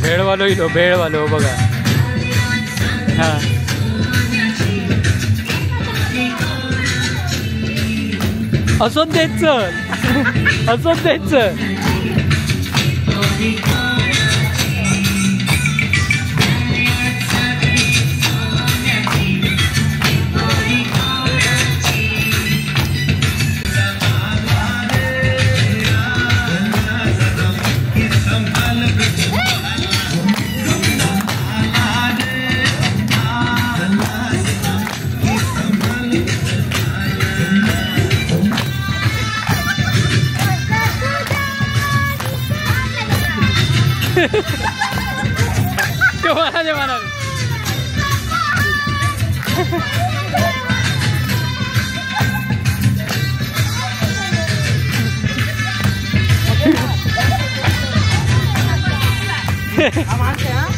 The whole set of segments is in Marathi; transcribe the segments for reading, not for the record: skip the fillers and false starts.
भेळवालो इलो भेळवालो बघा हा असंच द्यायचं असंच द्यायचं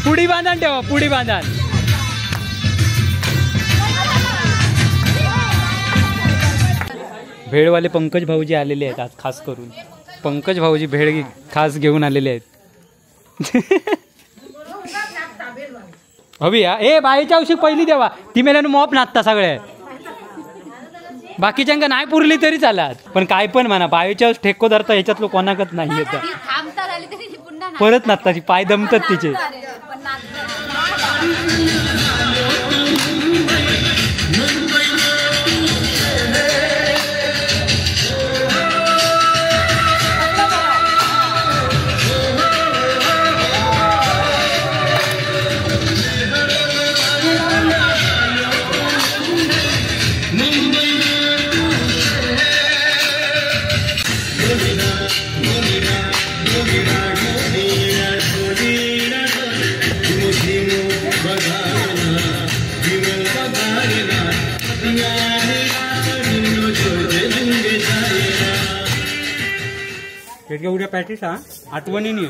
पुडी बांधा ठेवा पुडी बांधा भेळवाले पंकज भाऊजी आलेले आहेत आज खास करून पंकज भाऊजी भेळ खास घेऊन आलेले आहेत हवी या ए बाईच्या औषध पहिली देवा ती मेल्यानं मॉप नाचता सगळे बाकीच्यांका नाही पुरली तरी चालत पण काय पण म्हणा बाईच्या ठेको धरता ह्याच्यात लोक कोणाकच नाही येत परत नाचताची पाय दमतात तिचे उद्या पॅटीस हा आठवणी नाही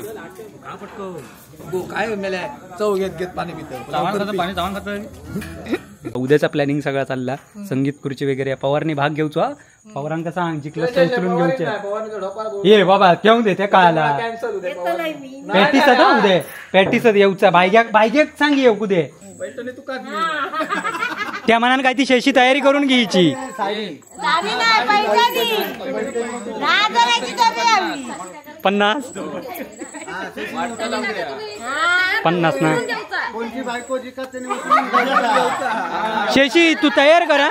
काय मेल्या चव घेत घेत पाणी पितं पाणी चावण खात उद्याचा प्लॅनिंग सगळा चालला संगीत खुर्ची वगैरे पवारनी भाग घेऊचा पवारांका सांग जिंकलं उचलून घेऊचे ये बाबा केव्हा दे ते कळाला पॅटीस उद्या पॅटीस येऊचा बायग्याक सांग येऊ कुदे त्या मनानं काय ती शेशी तयारी करून घ्यायची 50 ना शेशी तू तयार करा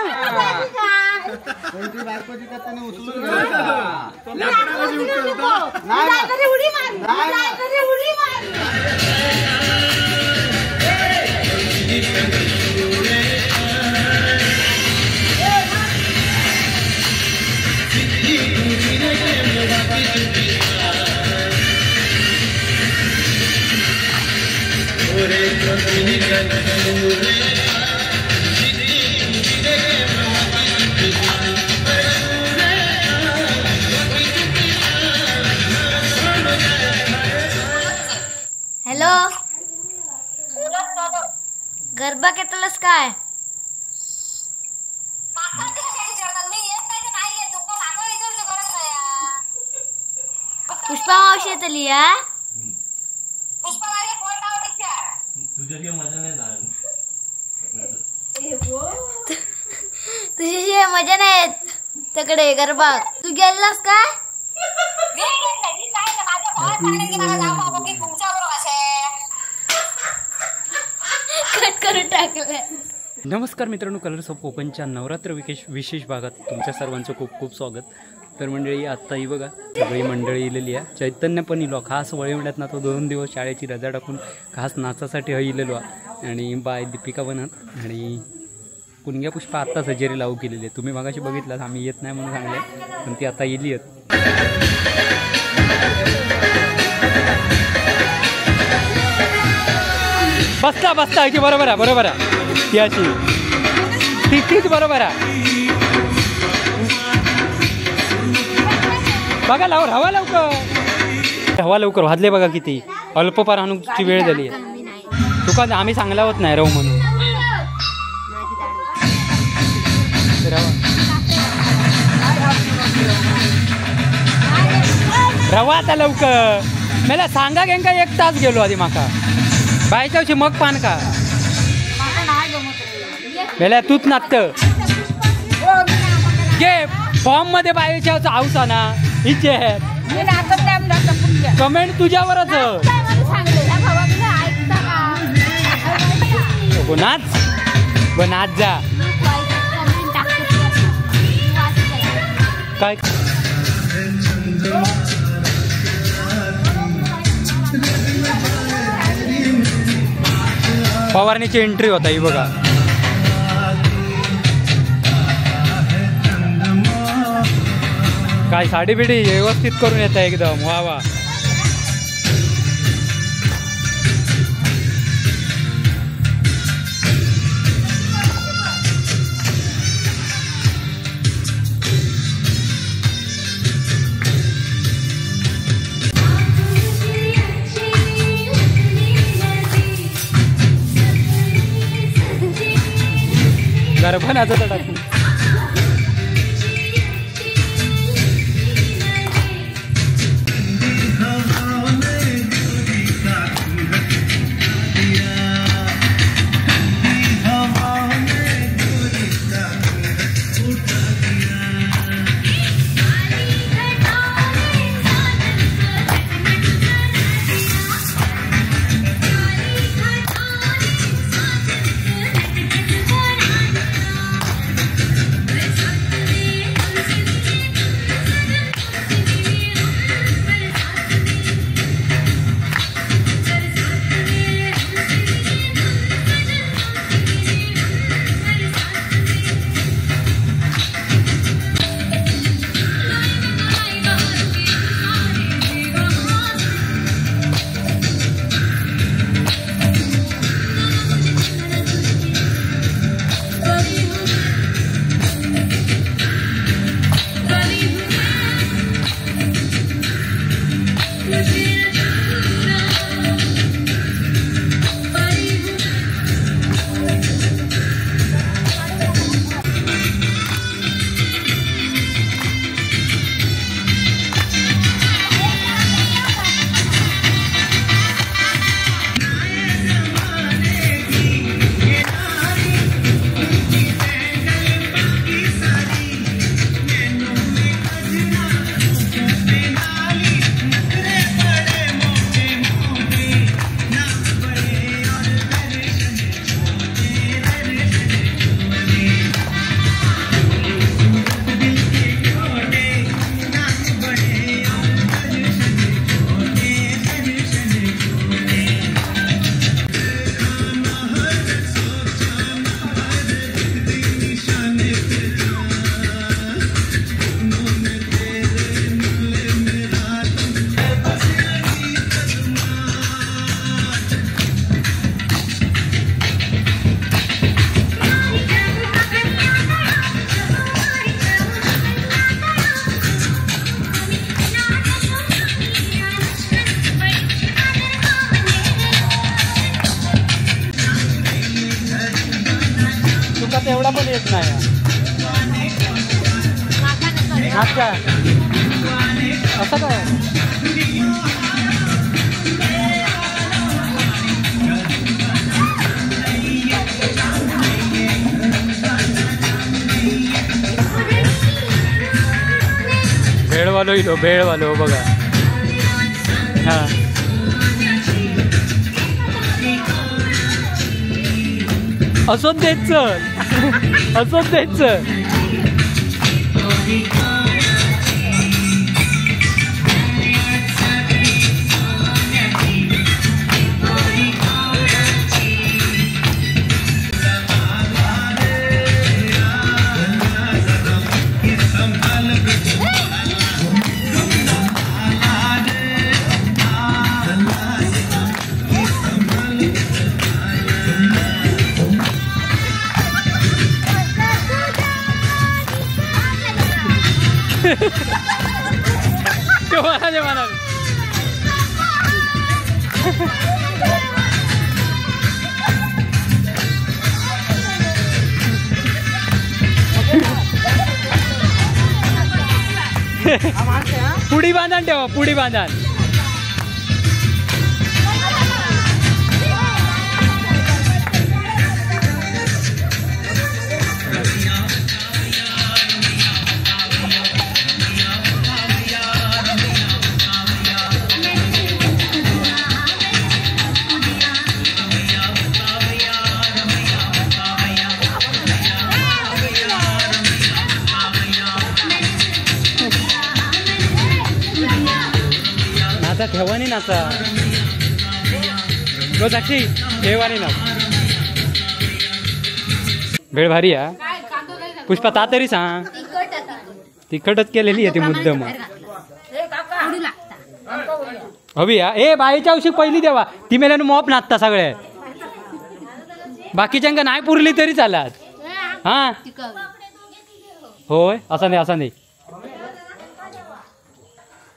हॅलो गरबा केतलस काय पुष्पा मावशी येतली या तुझी मजा नाही तिकडे गरबा तू गेलास काय कट करून टाकलं नमस्कार मित्रांनो कलर्स ऑफ कोकणच्या नवरात्र विशेष भागात तुमच्या सर्वांचं खूप खूप स्वागत तर मंडळी आत्ताही बघा सगळी मंडळी इलेली आहे चैतन्य पण इलो खास वळवण्यात ना तो 2 दिवस शाळेची रजा टाकून खास नाचासाठी इलेलो आणि बाय दीपिका बनत आणि पुणग्या पुष्पा आत्ता सजेरी लावू केलेली आहे तुम्ही मगाशी बघितलात आम्ही येत नाही म्हणून सांगले पण ती आता येली आहेत बसता बसता की बरोबर आहे ती अशी तीच बरोबर आहे बघा लावर हवा लवकर वाजले बघा किती अल्पपार हाणूची वेळ झाली आहे तुका आम्ही सांगला होत नाही राहू म्हणून रवा आता लवकर मला सांगा गेंका 1 तास गेलो आधी माका बायच्यावशी मग पान का मेल्या तूच नाचत घे फॉर्म मध्ये बायच्यावचा हाऊसा ना हिचे कमेंट तुझ्यावरच नाच नाच जा काय फवारणीची एंट्री होता ही बघा काय साडी बिडी व्यवस्थित करून येत एकदम वा वा गरबनाचं तर टाकू एवढा पण येत नाही काय असं काय भेळवालो इलो भेळवालो बघा हा असंच द्यायचं असंच द्यायचं Kemana mana? पुडी बांधान ठेवा पुडी बांधान. नाचा ठेवानी नाचा रोज साक्षी ठेवानी ना. भेळ भारी हा. पुष्पा ता तरी सांग. तिखटच केलेली आहे ती मुद्दाम. हवी हा. ए बाईच्या औषध पहिली देवा ती मेल्यानं मॉप नाचता सगळे. बाकीच्यांका नाही पुरली तरी चालत. हा होय असा नाही असा नाही.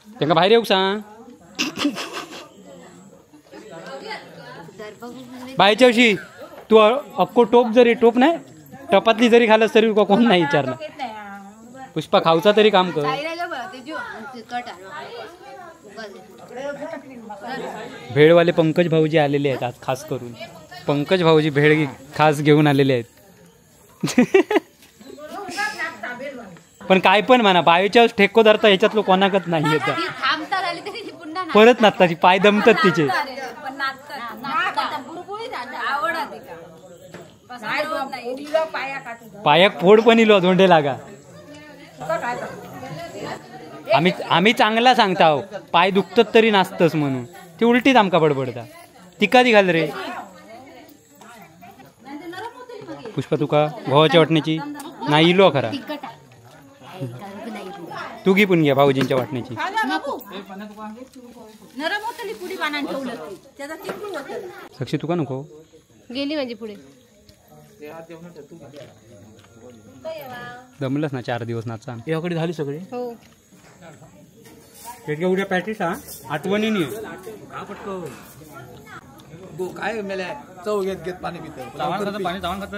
त्यांना बाहेर येऊ सांग. बाईच्या औषधी तू अक्को टोप जरी टोप नाही टपातली जरी खालस तरी कोण नाही विचारणार. पुष्पा खाऊचा तरी काम कर. भेळवाले पंकज भाऊजी आलेले आहेत आज खास करून. पंकज भाऊजी भेळ खास घेऊन आलेले आहेत. पण काय पण म्हणा बाईच्या ठेको धरता ह्याच्यातलं कोणाकच नाही येत. परत नाचताची पाय दमतात तिचे. पायाक फोड पण इलो धोंडे लागा. आम्ही चांगला सांगता हो पाय दुखतात तरी नाचतस म्हणून. ती उलटीच आमका बडबडता. तिका ती घाल रे. पुष्पा तुका गव्हाच्या वाटण्याची नाही इलो खरा. तू घी पण घ्या भाऊजींच्या वाटण्याची. साक्षी तुका नको गेली म्हणजे पुढे जमलंच ना 4 दिवस नाचा. याकडे झाली सगळी. हो उद्या प्रॅक्टिस हा आठवणीने काय मेले चव घेत घेत पाणी पितं. पाणी चावण खात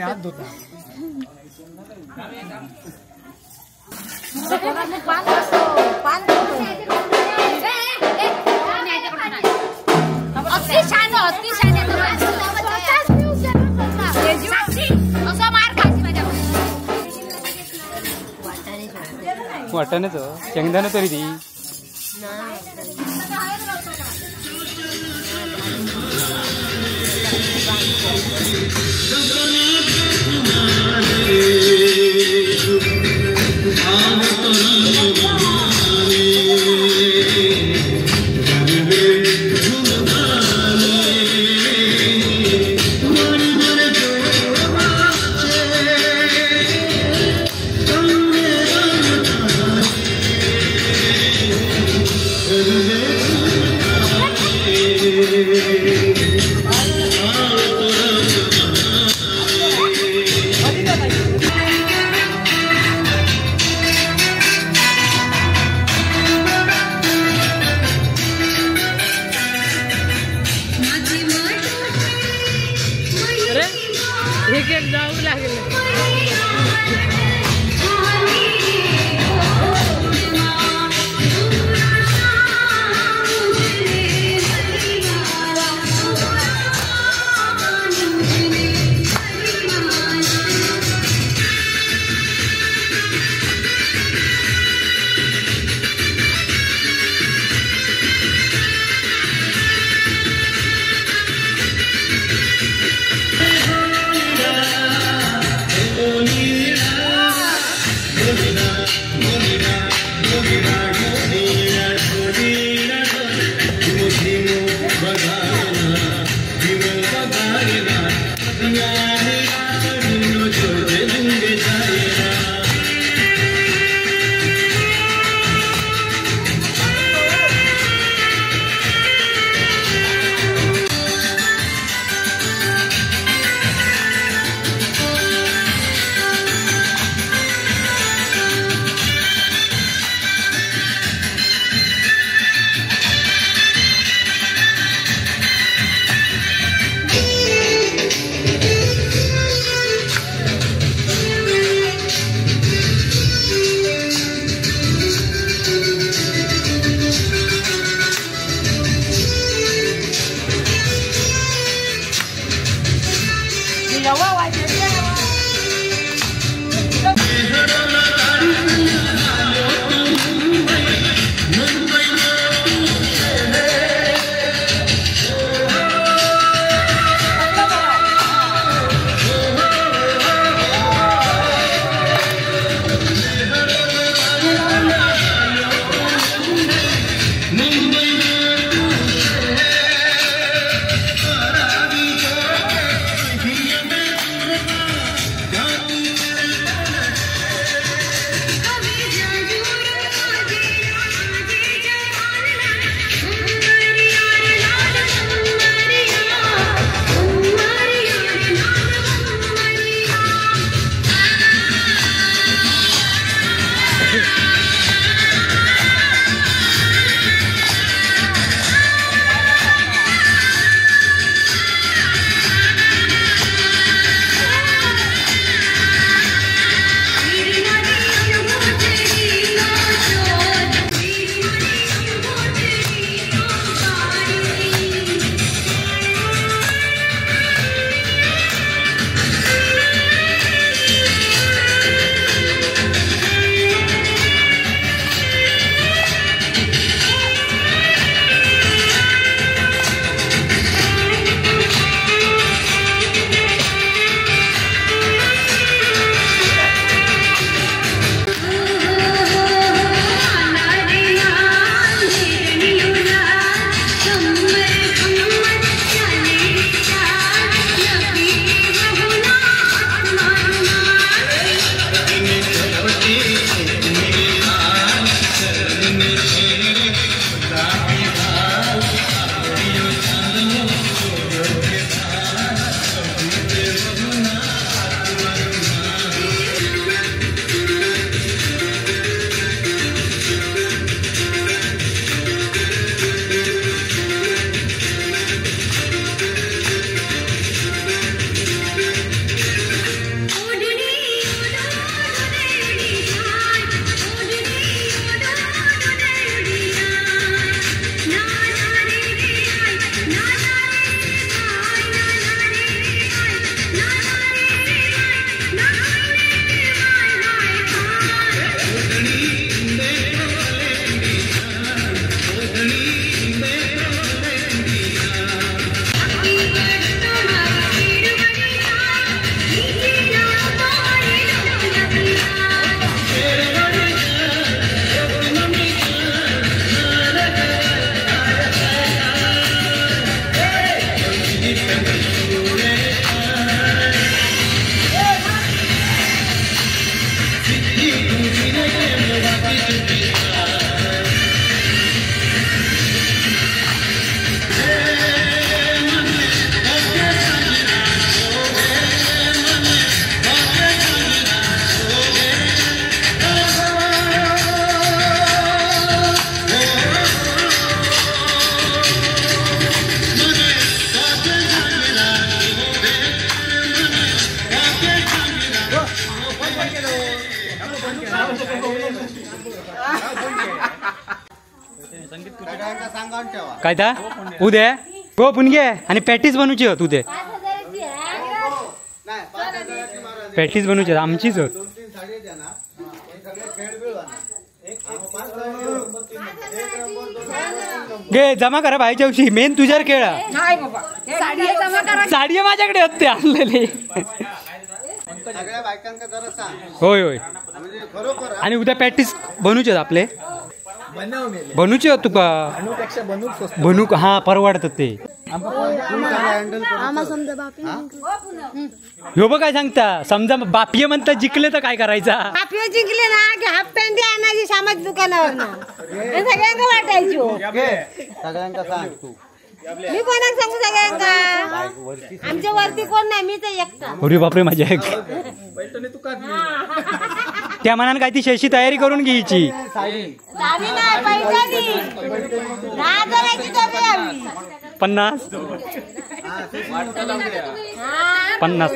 हात धुता. वाटाणेच शेंगदाणा तरी ती. काय ता उद्या हो पुणगे आणि पॅटीस बनवची होत उद्या पॅटीस बनवची आमचीच होत गे जमा करा भाईच्या दिवशी मेन तुझ्यावर खेळा साडी माझ्याकडे होते आणलेले होय होय आणि उद्या प्रॅक्टिस बनूचे आपले बनूचे होत तुका बनू हा परवडत ते ह्यो बघ काय सांगता समजा बापिये म्हणता जिंकले तर काय करायचा बापिये जिंकले ना की हाफ पॅन्ट आणायची सामाजिक दुकानावर ना सगळ्यांना वाटायची सगळ्यांका सांग तू मी कोणाक सांगू सगळ्यांका आमच्या वरती कोण नाही मी तर एकटा अरे बापरे माझ्या त्या मनाने काय ती शेशी तयारी करून घ्यायची साडी नाही पैठणी 10,000ची डबी आम्ही 50 ना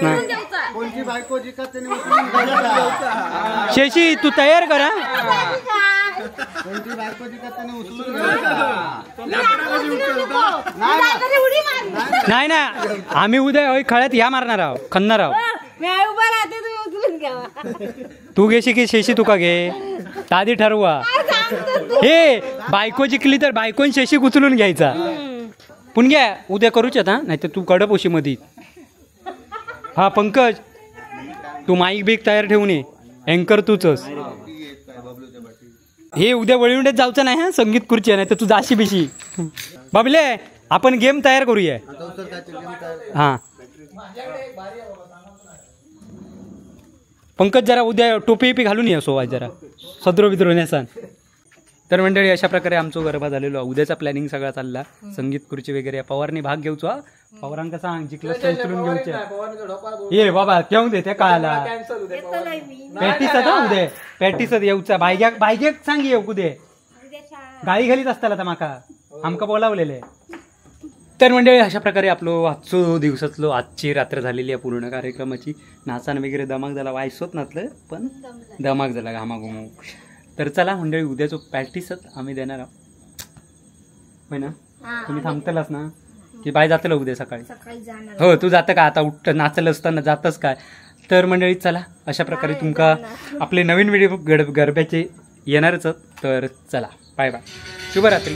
कोणची बायको जिंकत शेशी तू तयार करा कोणची बायको जिंकत उचलून नाही ना आम्ही उद्या खळ्यात या मारणार आहोत खणणार आहोत मी उभा राहते तुम्ही उचलून घ्यावा तू घेशी की शेशी तुका घे तादी ठरवा हे बायको जिंकली तर बायकोन शेशी उचलून घ्यायचा पण घ्या उद्या करूच आता नाही तर तू कडप उशी मध्ये हा पंकज तू माईक बीक तयार ठेवून ये अँकर तूच हे उद्या वळीवंड्यात जाऊचं नाही हा संगीत खुर्ची नाही तर तू जाशी बिशी बाबले आपण गेम तयार करूया हा पंकज जरा उद्या टोपी पी घालून ये सोबत जरा सद्रो बिद्रो नेसान तर मंडळी अशा प्रकारे आमचा गरबा झालेलो उद्याचा प्लॅनिंग सगळा चालला संगीत खुर्ची वगैरे पवारने भाग घेऊचो पवारांका सांग जिंकलं उचलून घेऊच्या ये बाबा केव्हा दे त्या काळाला पॅटीस आता उद्या पॅटीस येऊचा बायग्याक सांग येऊ उद्या गाळी घालीत असताना माका आमका बोलावलेले तर मंडळी अशा प्रकारे आपलो आजचो दिवसातलो आजची रात्र झालेली आहे पूर्ण कार्यक्रमाची नाचान वगैरे धमाक झाला वायसोत नाचलं पण धमाक झाला घामाघुमू तर चला मंडळी उद्याचो प्रॅक्टिसच आम्ही देणार आहोत होय ना तुम्ही थांबतलाच ना की बाय जातलं उद्या सकाळी हो तू जातं का आता उठ नाचलं असताना जातच काय तर मंडळी चला अशा प्रकारे तुमका आपले नवीन व्हिडिओ गरब्याचे येणारच तर चला बाय बाय शुभरात्री